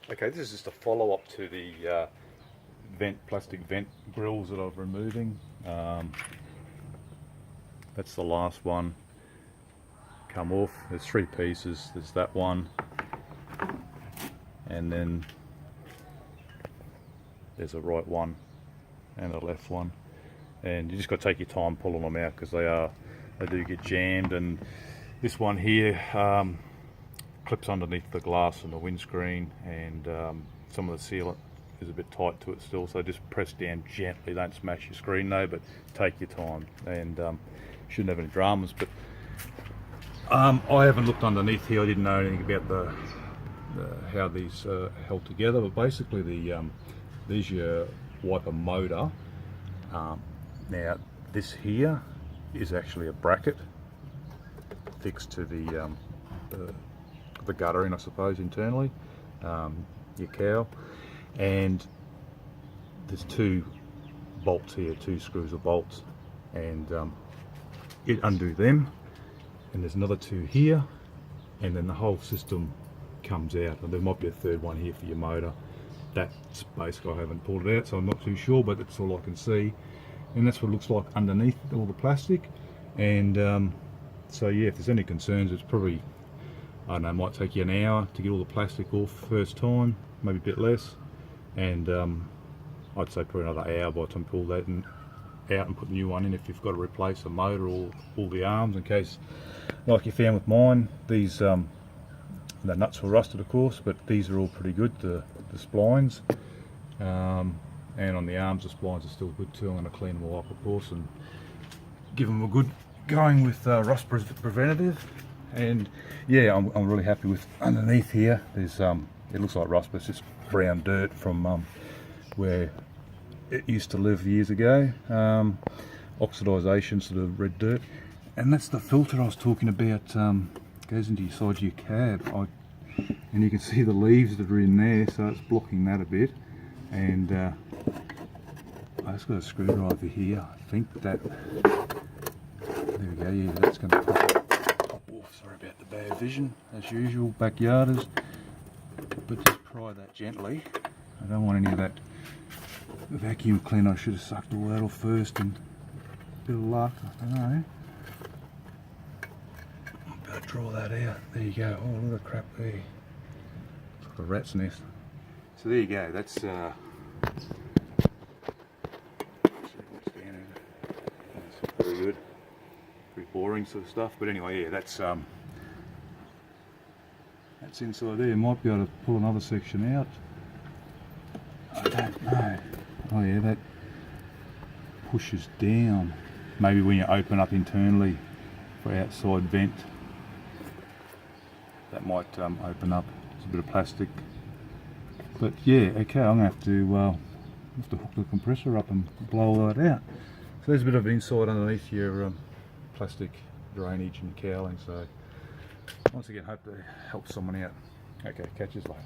Okay, this is just a follow-up to the plastic vent grills that I was removing. That's the last one come off. There's 3 pieces. There's that one, and then there's a right one and a left one, and you just got to take your time pulling them out because they do get jammed. And this one here clips underneath the glass on the windscreen, and some of the sealant is a bit tight to it still, so just press down gently. Don't smash your screen though, but take your time, and shouldn't have any dramas. But I haven't looked underneath here. I didn't know anything about how these held together, but basically these your wiper motor. Now this here is actually a bracket fixed to the guttering, I suppose, internally, your cowl, and there's 2 bolts here, 2 screws of bolts, and it undo them, and there's another 2 here, and then the whole system comes out. And there might be a 3rd one here for your motor. That's basically, I haven't pulled it out, so I'm not too sure, but that's all I can see, and that's what it looks like underneath all the plastic. And so yeah, if there's any concerns, it's probably, I don't know, it might take you an hour to get all the plastic off first time, maybe a bit less, and I'd say probably another hour by the time you pull that out and put a new one in, if you've got to replace the motor or all the arms, in case, like you found with mine, these the nuts were rusted of course, but these are all pretty good, the splines, and on the arms the splines are still good too. I'm going to clean them all up of course and give them a good going with rust preventative. And yeah, I'm really happy with underneath here. There's it looks like rust, but it's just brown dirt from where it used to live years ago. Oxidisation, sort of red dirt, and that's the filter I was talking about. Goes into your side of your cab, and you can see the leaves that are in there, so it's blocking that a bit. And I just got a screwdriver here. I think that, there we go, yeah, that's going to pop off. Sorry about the bad vision, as usual, backyarders. But just pry that gently. I don't want any of that vacuum cleaner. I should have sucked all that off first, and a bit of luck, I don't know. I'm about to draw that out. There you go. Oh, look at the crap there. It's like a rat's nest. So there you go. That's very good. Pretty boring sort of stuff, but anyway, yeah, that's inside there. Might be able to pull another section out. I don't know. Oh yeah, that pushes down. Maybe when you open up internally for outside vent, that might open up. It's a bit of plastic. But yeah, okay, I'm going to have to hook the compressor up and blow all that out. So there's a bit of inside underneath your plastic drainage and cowling. So once again, hope to help someone out. Okay, catch you later.